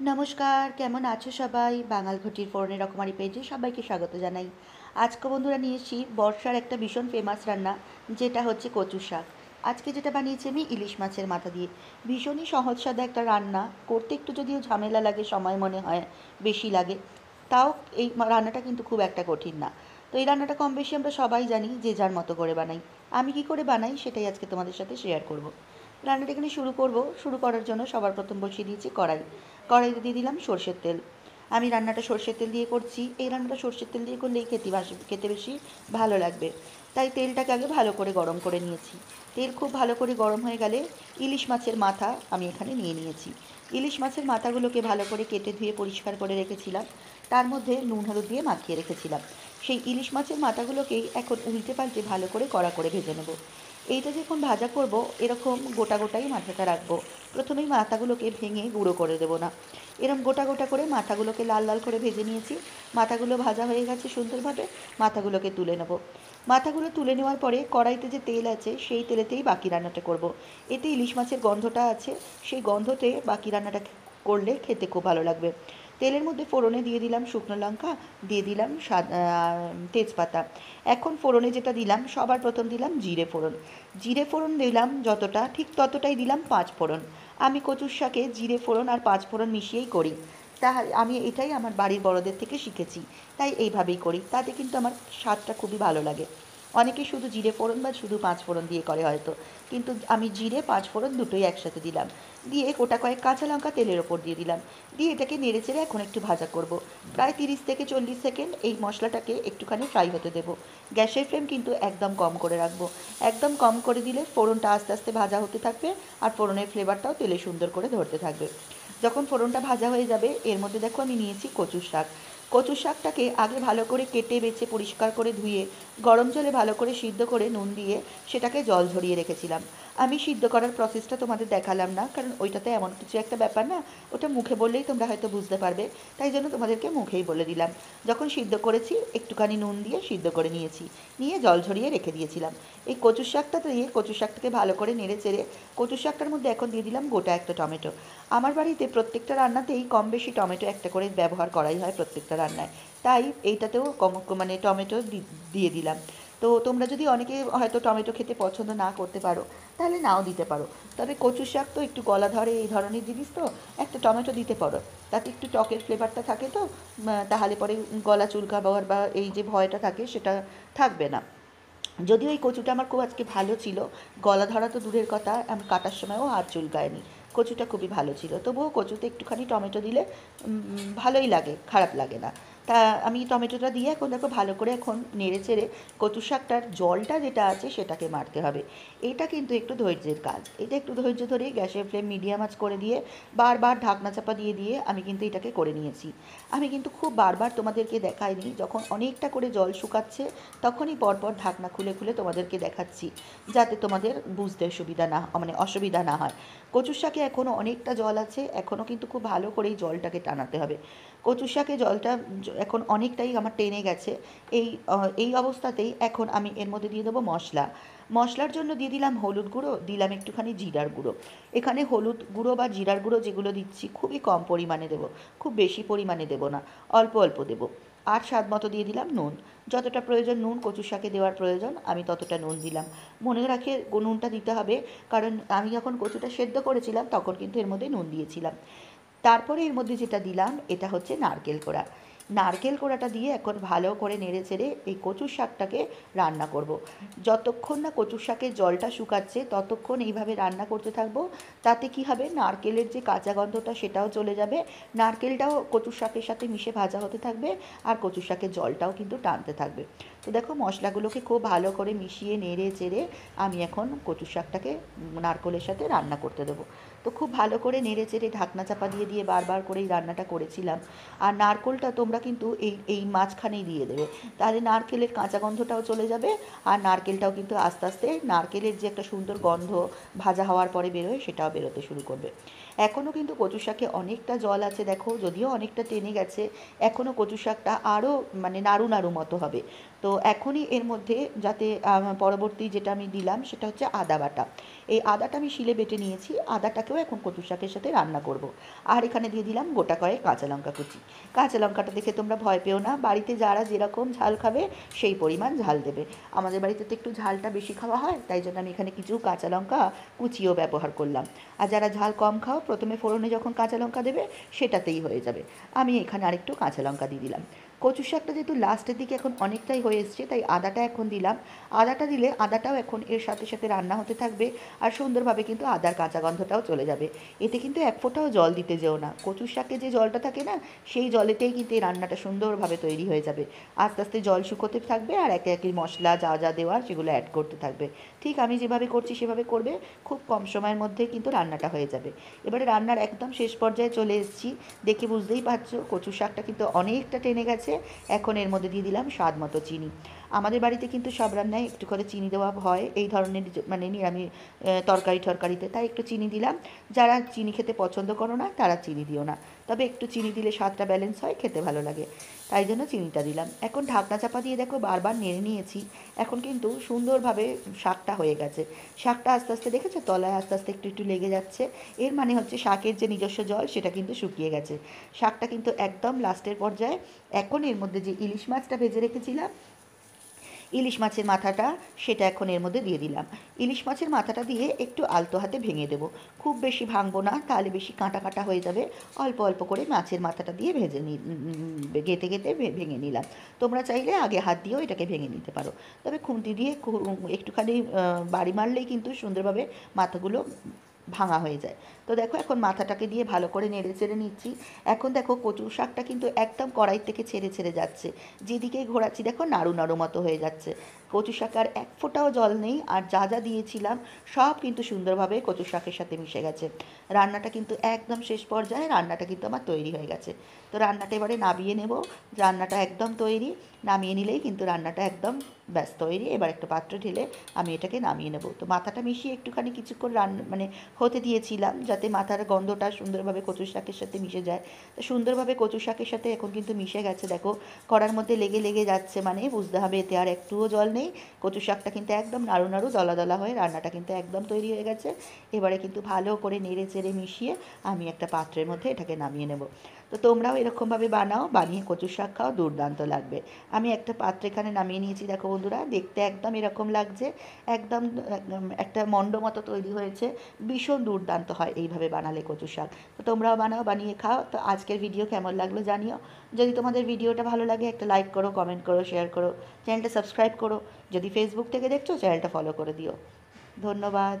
নমস্কার, কেমন আছো সবাই? বাঙাল ঘটির ফোড়নের রকমারি পেজে সবাইকে স্বাগত জানাই। আজকে বন্ধুরা নিয়ে এসেছি বর্ষার একটা ভীষণ ফেমাস রান্না, যেটা হচ্ছে কচু শাক। আজকে যেটা বানিয়েছি আমি ইলিশ মাছের মাথা দিয়ে। ভীষণই সহজ সাদা একটা রান্না, করতে একটু যদিও ঝামেলা লাগে, সময় মনে হয় বেশি লাগে, তাও এই রান্নাটা কিন্তু খুব একটা কঠিন না। তো এই রান্নাটা কম বেশি আমরা সবাই জানি, যে যার মতো করে বানাই। আমি কি করে বানাই সেটাই আজকে তোমাদের সাথে শেয়ার করব। রান্নাটা এখানে শুরু করব। শুরু করার জন্য সবার প্রথম বসিয়ে দিয়েছি কড়াই। কড়াইতে দিয়ে দিলাম সর্ষের তেল। আমি রান্নাটা সর্ষের তেল দিয়ে করছি। এই রান্নাটা সর্ষের তেল দিয়ে করলেই খেতে বেশি ভালো লাগবে। তাই তেলটাকে আগে ভালো করে গরম করে নিয়েছি। তেল খুব ভালো করে গরম হয়ে গেলে ইলিশ মাছের মাথা আমি এখানে নিয়ে নিয়েছি। ইলিশ মাছের মাথাগুলোকে ভালো করে কেটে ধুয়ে পরিষ্কার করে রেখেছিলাম। তার মধ্যে নুন হলুদ দিয়ে মাখিয়ে রেখেছিলাম। সেই ইলিশ মাছের মাথাগুলোকেই এখন উল্টে পাল্টে ভালো করে কড়া করে ভেজে নেব। এইটা যখন ভাজা করব, এরকম গোটা গোটাই মাথাটা রাখবো। প্রথমেই মাথাগুলোকে ভেঙে গুঁড়ো করে দেবো না। এরকম গোটা গোটা করে মাথাগুলোকে লাল লাল করে ভেজে নিয়েছি। মাথাগুলো ভাজা হয়ে গেছে সুন্দরভাবে। মাথাগুলোকে তুলে নেব। মাথাগুলো তুলে নেওয়ার পরে কড়াইতে যে তেল আছে সেই তেলেতেই বাকি রান্নাটা করব। এতে ইলিশ মাছের গন্ধটা আছে, সেই গন্ধতে বাকি রান্নাটা করলে খেতে খুব ভালো লাগবে। তেলের মধ্যে ফোড়নে দিয়ে দিলাম শুকনো লঙ্কা, দিয়ে দিলাম তেজপাতা। এখন ফোড়নে যেটা দিলাম, সবার প্রথম দিলাম জিরে ফোড়ন। জিরে ফোড়ন দিলাম যতটা, ঠিক ততটাই দিলাম পাঁচ ফোড়ন। আমি কচুর শাকে জিরে ফোড়ন আর পাঁচ ফোড়ন মিশিয়েই করি। আমি এটাই আমার বাড়ির বড়দের থেকে শিখেছি, তাই এইভাবেই করি। তাতে কিন্তু আমার স্বাদটা খুবই ভালো লাগে। অনেকে শুধু জিরে ফোড়ন বা শুধু পাঁচ ফোড়ন দিয়ে করে হয়তো, কিন্তু আমি জিরে পাঁচ ফোড়ন দুটোই একসাথে দিলাম। দিয়ে গোটা কয়েক কাঁচা লঙ্কা তেলের ওপর দিয়ে দিলাম। দিয়ে এটাকে নেড়ে চেড়ে এখন একটু ভাজা করব। প্রায় 30 থেকে 40 সেকেন্ড এই মশলাটাকে একটুখানি ফ্রাই হতে দেবো। গ্যাসের ফ্লেম কিন্তু একদম কম করে রাখবো। একদম কম করে দিলে ফোড়নটা আস্তে আস্তে ভাজা হতে থাকবে, আর ফোড়নের ফ্লেভারটাও তেলে সুন্দর করে ধরতে থাকবে। যখন ফোড়নটা ভাজা হয়ে যাবে, এর মধ্যে দেখো আমি নিয়েছি কচুর শাক। কচুর শাকটাকে আগে ভালো করে কেটে বেছে পরিষ্কার করে ধুয়ে গরম জলে ভালো করে সিদ্ধ করে নুন দিয়ে সেটাকে জল ঝরিয়ে রেখেছিলাম। আমি সিদ্ধ করার প্রসেসটা তোমাদের দেখালাম না, কারণ ওইটাতে এমন কিছু একটা ব্যাপার না, ওটা মুখে বললেই তোমরা হয়তো বুঝতে পারবে। তাই জন্য তোমাদেরকে মুখেই বলে দিলাম। যখন সিদ্ধ করেছি একটুখানি নুন দিয়ে সিদ্ধ করে নিয়েছি, নিয়ে জল ঝরিয়ে রেখে দিয়েছিলাম। এই কচুর শাকটা দিয়ে কচুর শাকটাকে ভালো করে নেড়ে চেড়ে কচুর শাকটার মধ্যে এখন দিয়ে দিলাম গোটা একটা টমেটো। আমার বাড়িতে প্রত্যেকটা রান্নাতেই কম বেশি টমেটো একটা করে ব্যবহার করাই হয় প্রত্যেকটা রান্নায়, তাই এইটাতেও মানে টমেটো দিয়ে দিলাম। তো তোমরা যদি অনেকে হয়তো টমেটো খেতে পছন্দ না করতে পারো, তাহলে নাও দিতে পারো। তবে কচু শাক তো একটু গলা ধরে, এই ধরনের জিনিস তো একটা টমেটো দিতে পারো। তাতে একটু টকের ফ্লেভারটা থাকে তো, তাহলে পরে গলা চুলকাবার বা এই যে ভয়টা থাকে সেটা থাকবে না। যদিও এই কচুটা আমার খুব আজকে ভালো ছিল, গলা ধরা তো দূরের কথা, আমি কাটার সময়ও হাত চুলকায়নি। কচুটা খুবই ভালো ছিল, তবুও কচুতে একটুখানি টমেটো দিলে ভালোই লাগে, খারাপ লাগে না। তা আমি টমেটোটা দিয়ে এখন দেখো ভালো করে এখন নেড়ে চেড়ে কচু শাকটার জলটা যেটা আছে সেটাকে মারতে হবে। এটা কিন্তু একটু ধৈর্যের কাজ। এটা একটু ধৈর্য ধরে গ্যাসের ফ্লেম মিডিয়াম আঁচ করে দিয়ে বারবার ঢাকনা চাপা দিয়ে দিয়ে আমি কিন্তু এটাকে করে নিয়েছি। আমি কিন্তু খুব বারবার তোমাদেরকে দেখাইনি, যখন অনেকটা করে জল শুকাচ্ছে তখনই পরপর ঢাকনা খুলে খুলে তোমাদেরকে দেখাচ্ছি, যাতে তোমাদের বুঝতে সুবিধা না, মানে অসুবিধা না হয়। কচুর শাকে এখনও অনেকটা জল আছে, এখনও কিন্তু খুব ভালো করে এই জলটাকে টানাতে হবে। কচুর শাকে জলটা এখন অনেকটাই আমার টেনে গেছে। এই অবস্থাতেই এখন আমি এর মধ্যে দিয়ে দেবো মশলা। মশলার জন্য দিয়ে দিলাম হলুদ গুঁড়ো, দিলাম একটুখানি জিরার গুঁড়ো। এখানে হলুদ গুঁড়ো বা জিরার গুঁড়ো যেগুলো দিচ্ছি খুবই কম পরিমাণে দেবো, খুব বেশি পরিমাণে দেবো না, অল্প অল্প দেবো। আর স্বাদ মতো দিয়ে দিলাম নুন। যতটা প্রয়োজন নুন কচুর শাকে দেওয়ার প্রয়োজন, আমি ততটা নুন দিলাম। মনে রাখে নুনটা দিতে হবে, কারণ আমি যখন কচুটা সেদ্ধ করেছিলাম তখন কিন্তু এর মধ্যে নুন দিয়েছিলাম। তারপরে এর মধ্যে যেটা দিলাম এটা হচ্ছে নারকেল কোড়া। নারকেল কোড়াটা দিয়ে এখন ভালো করে নেড়ে চেড়ে এই কচুর শাকটাকে রান্না করব। যতক্ষণ না কচুর শাকের জলটা শুকাচ্ছে ততক্ষণ এইভাবে রান্না করতে থাকবো। তাতে কি হবে, নারকেলের যে কাঁচা গন্ধটা সেটাও চলে যাবে, নারকেলটাও কচুর শাকের সাথে মিশে ভাজা হতে থাকবে, আর কচুর শাকের জলটাও কিন্তু টানতে থাকবে। তো দেখো মশলাগুলোকে খুব ভালো করে মিশিয়ে নেড়ে চেড়ে আমি এখন কচুর শাকটাকে নারকেলের সাথে রান্না করতে দেবো। তো খুব ভালো করে নেড়ে চেড়ে ঢাকনা চাপা দিয়ে দিয়ে বারবার করে এই রান্নাটা করেছিলাম। আর নারকেলটা তোমরা কিন্তু এই এই মাঝখানেই দিয়ে দেবে, তাহলে নারকেলের কাঁচা গন্ধটাও চলে যাবে, আর নারকেলটাও কিন্তু আস্তে আস্তে নারকেলের যে একটা সুন্দর গন্ধ ভাজা হওয়ার পরে বেরোয় সেটাও বেরোতে শুরু করবে। এখনও কিন্তু কচু শাকে অনেকটা জল আছে দেখো, যদিও অনেকটা টেনে গেছে, এখনও কচু শাকটা আরও মানে নাড়ু নাড়ু মতো হবে। তো এখনই এর মধ্যে যাতে পরবর্তী যেটা আমি দিলাম সেটা হচ্ছে আদা বাটা। এই আদাটা আমি শিলে বেটে নিয়েছি, আদাটাকেও এখন কচু শাকের সাথে রান্না করব। আর এখানে দিয়ে দিলাম গোটা কয়েক কাঁচা লঙ্কা কুচি। কাঁচা লঙ্কাটা দেখে তোমরা ভয় পেও না, বাড়িতে যারা যেরকম ঝাল খাবে সেই পরিমাণ ঝাল দেবে। আমাদের বাড়িতে তো একটু ঝালটা বেশি খাওয়া হয়, তাই জন্য আমি এখানে কিছু কাঁচা লঙ্কা কুচিও ব্যবহার করলাম। আর যারা ঝাল কম খাও, প্রথমে ফোড়নে যখন কাঁচা লঙ্কা দেবে সেটাতেই হয়ে যাবে। আমি এখানে আরেকটু কাঁচা লঙ্কা দিয়ে দিলাম। কচু শাকটা যেহেতু লাস্টের দিকে এখন অনেকটাই হয়ে এসছে, তাই আদাটা এখন দিলাম। আদাটা দিলে আদাটাও এখন এর সাথে সাথে রান্না হতে থাকবে, আর সুন্দরভাবে কিন্তু আদার কাঁচা গন্ধটাও চলে যাবে। এতে কিন্তু এক ফোঁটাও জল দিতে যেও না, কচুর শাকে যে জলটা থাকে না, সেই জলেতেই কিন্তু এই রান্নাটা সুন্দরভাবে তৈরি হয়ে যাবে। আস্তে আস্তে জল শুকোতে থাকবে, আর একে একে মশলা যা যা দেওয়ার সেগুলো অ্যাড করতে থাকবে। ঠিক আমি যেভাবে করছি সেভাবে করবে, খুব কম সময়ের মধ্যেই কিন্তু রান্নাটা হয়ে যাবে। এবারে রান্নার একদম শেষ পর্যায়ে চলে এসেছি, দেখে বুঝতেই পারছো কচু শাকটা কিন্তু অনেকটা টেনে গেছে। এখন এর মধ্যে দিয়ে দিলাম স্বাদ মতো চিনি। আমাদের বাড়িতে কিন্তু সব রান্নায় একটু করে চিনি দেওয়া হয়, এই ধরনের মানে নিরামিষ তরকারিতে, তাই একটু চিনি দিলাম। যারা চিনি খেতে পছন্দ করো না তারা চিনি দিও না, তবে একটু চিনি দিলে স্বাদটা ব্যালেন্স হয়, খেতে ভালো লাগে, তাই জন্য চিনিটা দিলাম। এখন ঢাকনা চাপা দিয়ে দেখো বারবার নেড়ে নিয়েছি, এখন কিন্তু সুন্দরভাবে শাকটা হয়ে গেছে। শাকটা আস্তে আস্তে দেখেছো তলায় আস্তে আস্তে একটু একটু লেগে যাচ্ছে, এর মানে হচ্ছে শাকের যে নিজস্ব জল সেটা কিন্তু শুকিয়ে গেছে। শাকটা কিন্তু একদম লাস্টের পর্যায়ে। এখন এর মধ্যে যে ইলিশ মাছটা ভেজে রেখেছিলাম, ইলিশ মাছের মাথাটা, সেটা এখন এর মধ্যে দিয়ে দিলাম। ইলিশ মাছের মাথাটা দিয়ে একটু আলতো হাতে ভেঙে দেবো, খুব বেশি ভাঙবো না, তাহলে বেশি কাঁটা কাঁটা হয়ে যাবে। অল্প অল্প করে মাছের মাথাটা দিয়ে গেঁথে গেঁথে ভেঙে নিলাম। তোমরা চাইলে আগে হাত দিয়েও এটাকে ভেঙে নিতে পারো, তবে খুন্তি দিয়ে একটুখানি বাড়ি মারলেই কিন্তু সুন্দরভাবে মাথাগুলো ভাঙা হয়ে যায়। তো দেখো এখন মাথাটাকে দিয়ে ভালো করে নেড়ে চেড়ে নিচ্ছি। এখন দেখো কচু শাকটা কিন্তু একদম কড়াই থেকে ছেড়ে ছেড়ে যাচ্ছে, যেদিকেই ঘোরাচ্ছি দেখো নাড়ু নাড়ু মতো হয়ে যাচ্ছে। কচু শাকে আর এক ফোঁটাও জল নেই, আর যা যা দিয়েছিলাম সব কিন্তু সুন্দরভাবে কচু শাকের সাথে মিশে গেছে। রান্নাটা কিন্তু একদম শেষ পর্যায়ে, রান্নাটা কিন্তু আমার তৈরি হয়ে গেছে। তো রান্নাটা এবারে নামিয়ে নেব। রান্নাটা একদম তৈরি, নামিয়ে নিলেই কিন্তু রান্নাটা একদম ব্যাস তৈরি। এবার একটা পাত্র ঢেলে আমি এটাকে নামিয়ে নেব। তো মাথাটা মিশিয়ে একটুখানি কিছুক্ষণ মানে হতে দিয়েছিলাম, যাতে মাথার গন্ধটা সুন্দরভাবে কচু শাকের সাথে মিশে যায়। তো সুন্দরভাবে কচু শাকের সাথে এখন কিন্তু মিশে গেছে, দেখো কড়ার মধ্যে লেগে লেগে যাচ্ছে, মানে বুঝতে হবে এতে আর একটুও জল নেই। কচু শাকটা কিন্তু একদম নাড়ু নাড়ু দলা দলা হয়ে রান্নাটা কিন্তু একদম তৈরি হয়ে গেছে। এবারে কিন্তু ভালো করে নেড়ে চেড়ে মিশিয়ে আমি একটা পাত্রের মধ্যে এটাকে নামিয়ে নেব। তো তোমরাও এরকমভাবে বানাও, বানিয়ে কচু শাক খাও, দুর্দান্ত লাগবে। আমি একটা পাত্র এখানে নামিয়ে নিয়েছি, দেখো বন্ধুরা দেখতে একদম এরকম লাগছে, একদম একটা মণ্ড মতো তৈরি হয়েছে। ভীষণ দুর্দান্ত হয় এইভাবে বানালে কচু শাক। তো তোমরাও বানাও, বানিয়ে খাও। তো আজকের ভিডিও কেমন লাগলো জানিও। যদি তোমাদের ভিডিওটা ভালো লাগে একটা লাইক করো, কমেন্ট করো, শেয়ার করো, চ্যানেলটা সাবস্ক্রাইব করো। যদি ফেসবুক থেকে দেখছো চ্যানেলটা ফলো করে দিও। ধন্যবাদ।